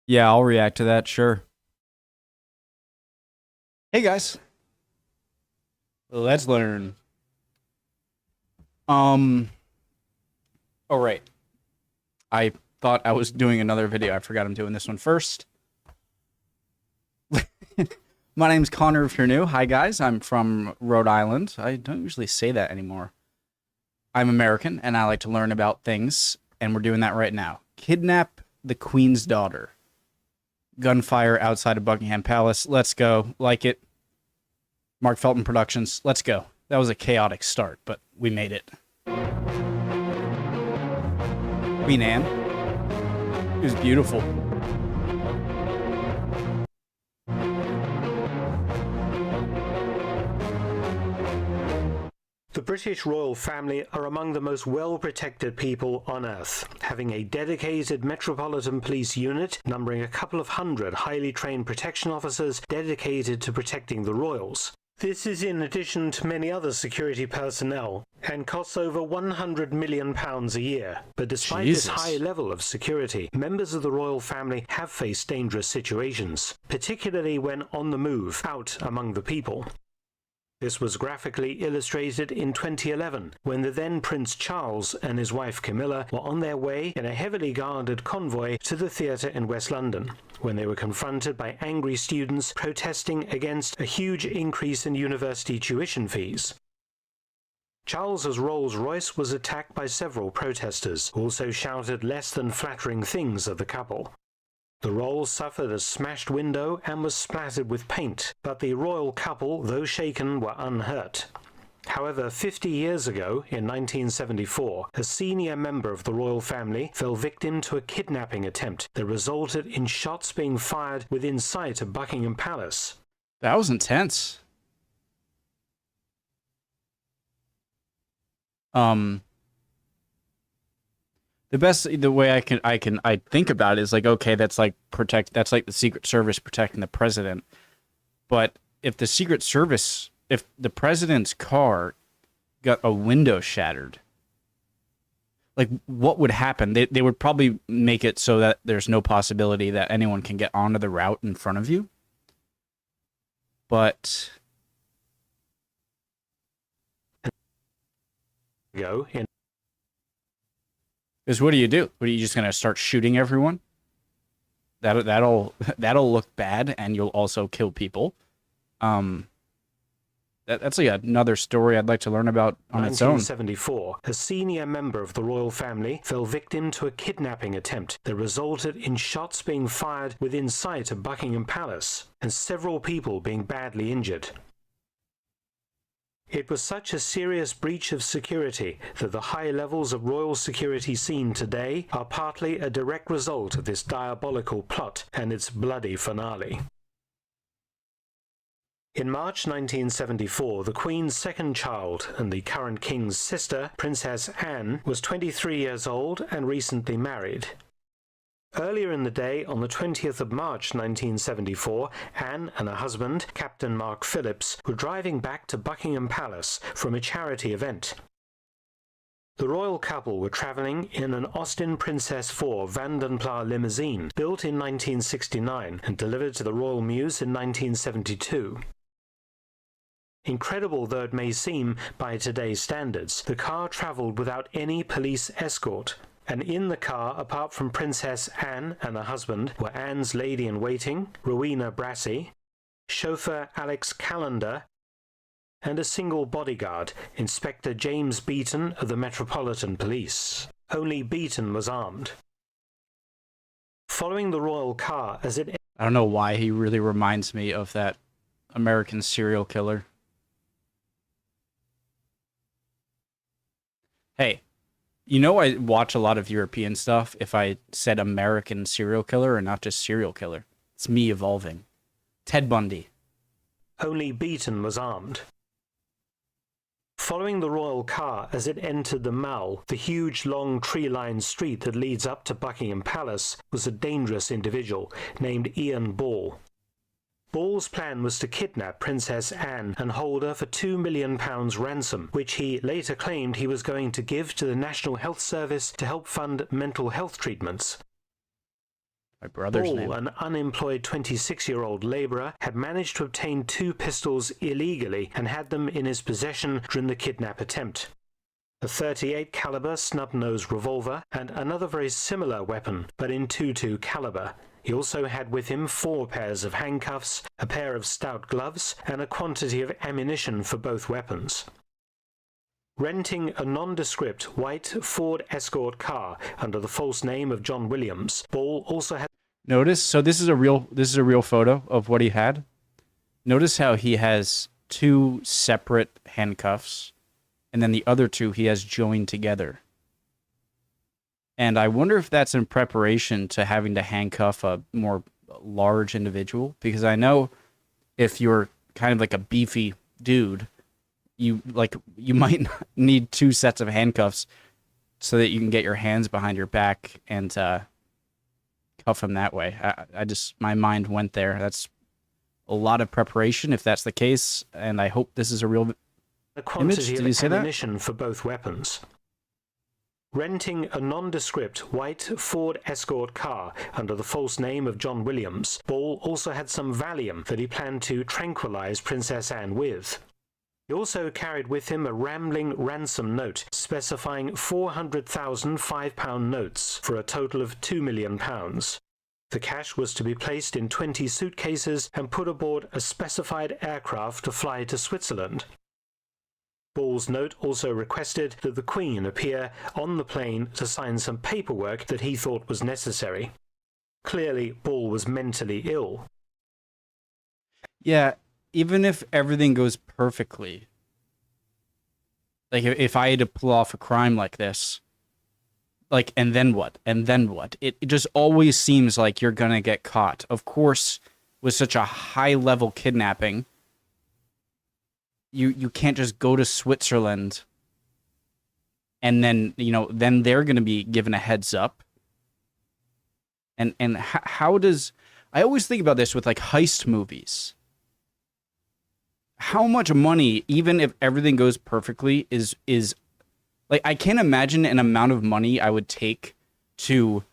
Yeah, I'll react to that, sure. Hey guys, let's learn. Um, all right. I thought I was doing another video. I forgot I'm doing this one first. My name's Connor if you're new. Hi guys, I'm from Rhode Island. I don't usually say that anymore. I'm American and I like to learn about things, and we're doing that right now. Kidnap the Queen's daughter. Gunfire outside of Buckingham Palace. Let's go. Like it. Mark Felton Productions. Let's go. That was a chaotic start, but we made it. Queen Anne. It was beautiful. The British royal family are among the most well-protected people on Earth, having a dedicated Metropolitan Police unit numbering a couple of hundred highly trained protection officers dedicated to protecting the royals. This is in addition to many other security personnel and costs over £100 million a year. But despite this high level of security, members of the royal family have faced dangerous situations, particularly when on the move, out among the people. This was graphically illustrated in 2011, when the then Prince Charles and his wife Camilla were on their way in a heavily guarded convoy to the theatre in West London, when they were confronted by angry students protesting against a huge increase in university tuition fees. Charles's Rolls-Royce was attacked by several protesters, who also shouted less than flattering things at the couple. The Rolls suffered a smashed window and was splattered with paint, but the royal couple, though shaken, were unhurt. However, 50 years ago, in 1974, a senior member of the royal family fell victim to a kidnapping attempt that resulted in shots being fired within sight of Buckingham Palace. That was intense. The way I think about it is like, okay, that's like the Secret Service protecting the president. But if the president's car got a window shattered, like what would happen? They would probably make it so that there's no possibility that anyone can get onto the route in front of you. But because what do you do? What, are you just gonna start shooting everyone? That'll look bad, and you'll also kill people. That's like another story I'd like to learn about on its own. 1974, a senior member of the royal family fell victim to a kidnapping attempt that resulted in shots being fired within sight of Buckingham Palace, and several people being badly injured. It was such a serious breach of security that the high levels of royal security seen today are partly a direct result of this diabolical plot and its bloody finale. In March 1974, the Queen's second child and the current King's sister, Princess Anne, was 23 years old and recently married. Earlier in the day, on the 20th of March 1974, Anne and her husband, Captain Mark Phillips, were driving back to Buckingham Palace from a charity event. The royal couple were travelling in an Austin Princess 4 Vandenpla limousine, built in 1969 and delivered to the Royal Mews in 1972. Incredible though it may seem by today's standards, the car travelled without any police escort. And in the car, apart from Princess Anne and her husband, were Anne's lady-in-waiting, Rowena Brassey, chauffeur Alex Callender, and a single bodyguard, Inspector James Beaton of the Metropolitan Police. Only Beaton was armed. Following the royal car as it... I don't know why he really reminds me of that American serial killer. Hey. You know, I watch a lot of European stuff if I said American serial killer and not just serial killer. It's me evolving. Ted Bundy. Only Beaton was armed. Following the royal car as it entered the Mall, the huge long tree-lined street that leads up to Buckingham Palace, was a dangerous individual named Ian Ball. Ball's plan was to kidnap Princess Anne and hold her for £2 million ransom, which he later claimed he was going to give to the National Health Service to help fund mental health treatments. My brother's Ball, name. an unemployed 26-year-old labourer, had managed to obtain 2 pistols illegally and had them in his possession during the kidnap attempt. A 38 caliber snub-nosed revolver and another very similar weapon, but in .22 caliber. He also had with him 4 pairs of handcuffs, a pair of stout gloves, and a quantity of ammunition for both weapons. Renting a nondescript white Ford Escort car under the false name of John Williams, Ball also had... Notice, so this is a real photo of what he had. Notice how he has 2 separate handcuffs, and then the other 2 he has joined together. And I wonder if that's in preparation to having to handcuff a more large individual, because I know if you're kind of like a beefy dude, you might need 2 sets of handcuffs so that you can get your hands behind your back and cuff him that way. My mind went there. That's a lot of preparation if that's the case, and I hope this is a real image. Did you say that? Ammunition for both weapons. Renting a nondescript white Ford Escort car under the false name of John Williams, Ball also had some Valium that he planned to tranquilize Princess Anne with. He also carried with him a rambling ransom note specifying 400,000 £5 notes for a total of £2 million. The cash was to be placed in 20 suitcases and put aboard a specified aircraft to fly to Switzerland. Ball's note also requested that the Queen appear on the plane to sign some paperwork that he thought was necessary. Clearly, Ball was mentally ill. Yeah, even if everything goes perfectly, like if I had to pull off a crime like this, like, and then what? And then what? It just always seems like you're gonna get caught. Of course, with such a high-level kidnapping, you can't just go to Switzerland and then, then they're going to be given a heads up. And how does... I always think about this with, like, heist movies. How much money, even if everything goes perfectly, is like, I can't imagine an amount of money I would take to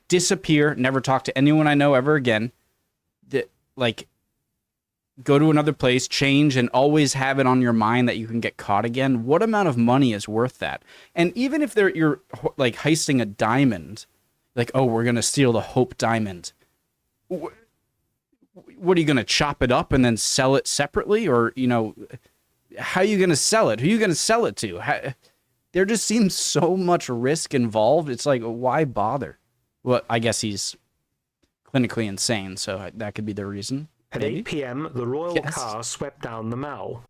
disappear, never talk to anyone I know ever again, that, like... go to another place, change, and always have it on your mind that you can get caught again. What amount of money is worth that? And even if you're like heisting a diamond, like, oh, we're gonna steal the Hope diamond. What are you gonna chop it up and then sell it separately, or how are you gonna sell it? Who are you gonna sell it to? There just seems so much risk involved. It's like, why bother? Well, I guess he's clinically insane, so that could be the reason. At 8 p.m., the royal car swept down the Mall.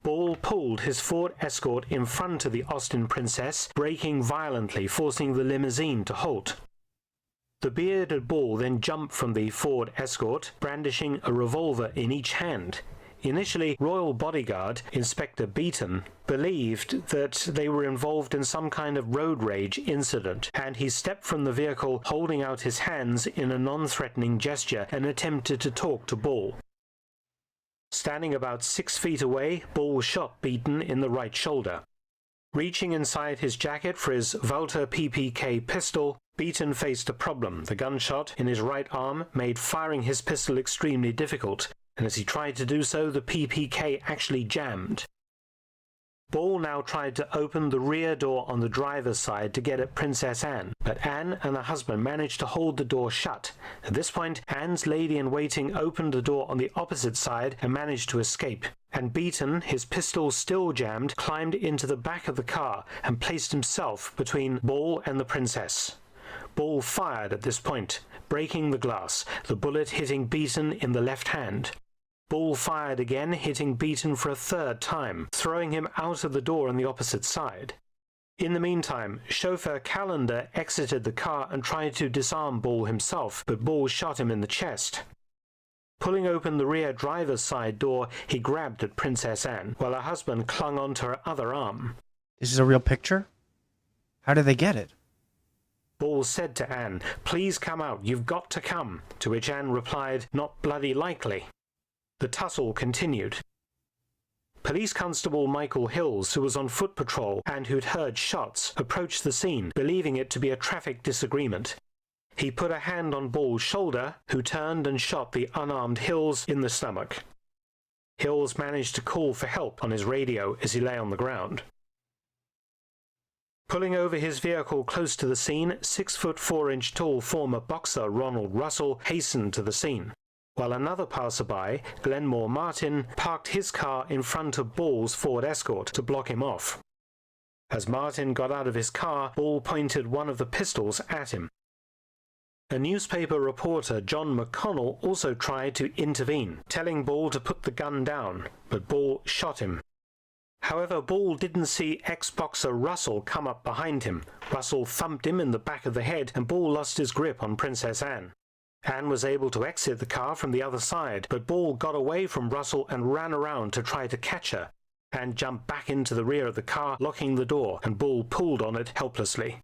Ball pulled his Ford Escort in front of the Austin Princess, braking violently, forcing the limousine to halt. The bearded Ball then jumped from the Ford Escort, brandishing a revolver in each hand. Initially, royal bodyguard Inspector Beaton believed that they were involved in some kind of road rage incident, and he stepped from the vehicle holding out his hands in a non-threatening gesture and attempted to talk to Ball. Standing about 6 feet away, Ball shot Beaton in the right shoulder. Reaching inside his jacket for his Walther PPK pistol, Beaton faced a problem. The gunshot in his right arm made firing his pistol extremely difficult, and as he tried to do so, the PPK actually jammed. Ball now tried to open the rear door on the driver's side to get at Princess Anne, but Anne and her husband managed to hold the door shut. At this point, Anne's lady-in-waiting opened the door on the opposite side and managed to escape, and Beaton, his pistol still jammed, climbed into the back of the car and placed himself between Ball and the princess. Ball fired at this point, breaking the glass, the bullet hitting Beaton in the left hand. Ball fired again, hitting Beaton for a third time, throwing him out of the door on the opposite side. In the meantime, chauffeur Callender exited the car and tried to disarm Ball himself, but Ball shot him in the chest. Pulling open the rear driver's side door, he grabbed at Princess Anne, while her husband clung onto her other arm. This is a real picture? How did they get it? Ball said to Anne, "Please come out, you've got to come," to which Anne replied, "Not bloody likely." The tussle continued. Police Constable Michael Hills, who was on foot patrol and who'd heard shots, approached the scene, believing it to be a traffic disagreement. He put a hand on Ball's shoulder, who turned and shot the unarmed Hills in the stomach. Hills managed to call for help on his radio as he lay on the ground. Pulling over his vehicle close to the scene, 6'4" tall former boxer Ronald Russell hastened to the scene, while another passerby, Glenmore Martin, parked his car in front of Ball's Ford Escort to block him off. As Martin got out of his car, Ball pointed one of the pistols at him. A newspaper reporter, John McConnell, also tried to intervene, telling Ball to put the gun down, but Ball shot him. However, Ball didn't see ex-boxer Russell come up behind him. Russell thumped him in the back of the head, and Ball lost his grip on Princess Anne. Anne was able to exit the car from the other side, but Ball got away from Russell and ran around to try to catch her. Anne jumped back into the rear of the car, locking the door, and Ball pulled on it helplessly.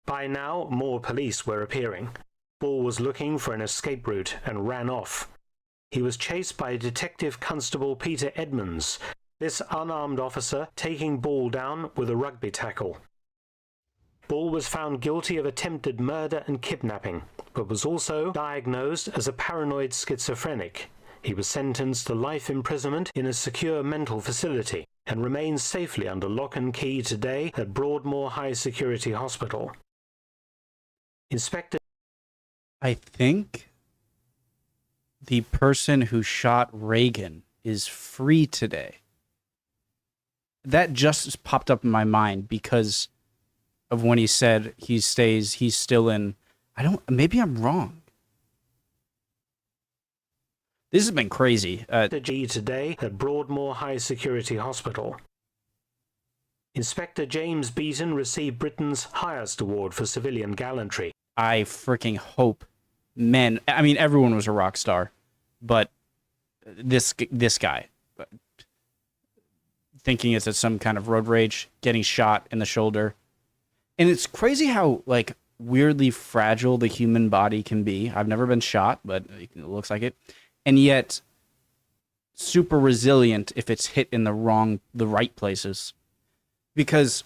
By now, more police were appearing. Ball was looking for an escape route and ran off. He was chased by Detective Constable Peter Edmonds, this unarmed officer taking Ball down with a rugby tackle. Ball was found guilty of attempted murder and kidnapping, but was also diagnosed as a paranoid schizophrenic. He was sentenced to life imprisonment in a secure mental facility and remains safely under lock and key today at Broadmoor High Security Hospital. Inspector... I think the person who shot Reagan is free today. That just popped up in my mind because of when he said he's still in, maybe I'm wrong. This has been crazy. Today at Broadmoor High Security Hospital. Inspector James Beaton received Britain's highest award for civilian gallantry. I freaking hope everyone was a rock star, but this guy, thinking it's some kind of road rage, getting shot in the shoulder. And it's crazy how, like, weirdly fragile the human body can be. I've never been shot, but it looks like it. And yet, super resilient if it's hit in the right places. Because,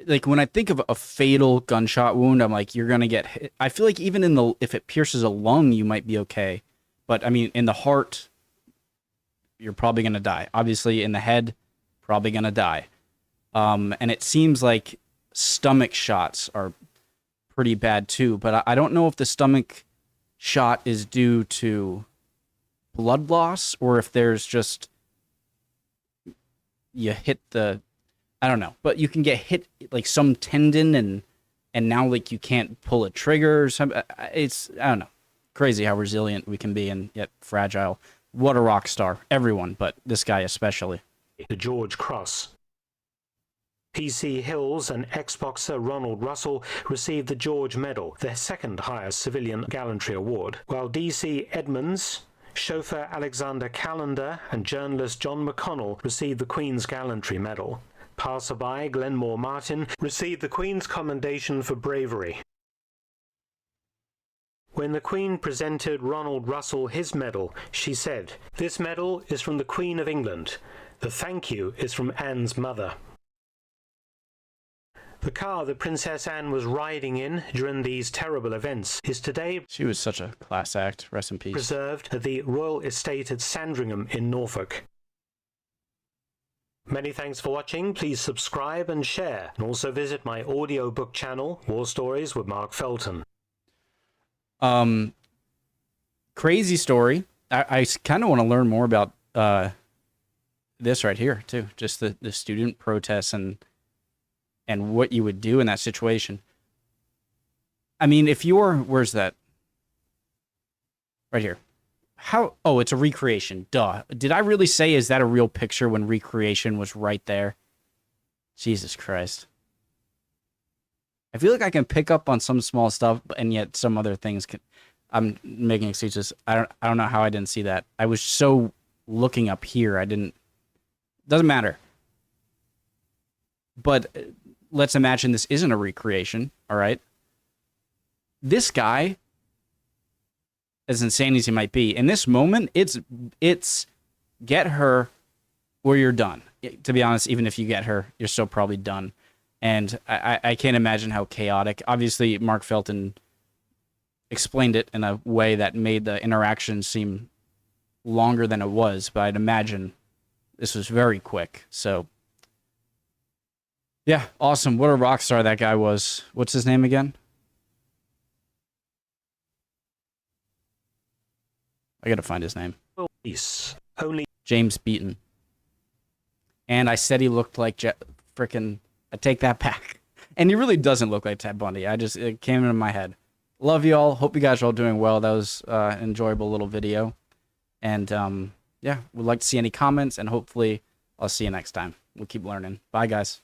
like, when I think of a fatal gunshot wound, I'm like, you're going to get hit. I feel like even if it pierces a lung, you might be okay. But, I mean, in the heart, you're probably going to die. Obviously, in the head, probably going to die. And it seems like stomach shots are pretty bad too. But I don't know if the stomach shot is due to blood loss or if there's just you hit the... I don't know. But you can get hit like some tendon and now like you can't pull a trigger or something. It's, I don't know. Crazy how resilient we can be and yet fragile. What a rock star. Everyone, but this guy especially. The George Cross. P.C. Hills and ex-boxer Ronald Russell received the George Medal, their second highest civilian gallantry award, while D.C. Edmonds, chauffeur Alexander Callender, and journalist John McConnell received the Queen's Gallantry Medal. Passerby Glenmore Martin received the Queen's Commendation for Bravery. When the Queen presented Ronald Russell his medal, she said, "This medal is from the Queen of England. The thank you is from Anne's mother." The car that Princess Anne was riding in during these terrible events is today... She was such a class act. Rest in peace. ...preserved at the Royal Estate at Sandringham in Norfolk. Many thanks for watching. Please subscribe and share. And also visit my audiobook channel, War Stories with Mark Felton. Crazy story. I kind of want to learn more about this right here, too. Just the student protests and what you would do in that situation. I mean, if you're... Where's that? Right here. How... Oh, it's a recreation. Duh. Did I really say, is that a real picture when recreation was right there? Jesus Christ. I feel like I can pick up on some small stuff, and yet some other things can... I'm making excuses. I don't know how I didn't see that. I was so looking up here, I didn't... Doesn't matter. But... Let's imagine this isn't a recreation, all right? This guy, as insane as he might be, in this moment, it's get her or you're done. To be honest, even if you get her, you're still probably done. And I can't imagine how chaotic. Obviously, Mark Felton explained it in a way that made the interaction seem longer than it was, but I'd imagine this was very quick. So, yeah, awesome. What a rock star that guy was. What's his name again? I gotta find his name. Police. Only James Beaton. And I said he looked like frickin'. I take that back. And he really doesn't look like Ted Bundy. It came into my head. Love you all. Hope you guys are all doing well. That was an enjoyable little video. And yeah, would like to see any comments, and hopefully I'll see you next time. We'll keep learning. Bye, guys.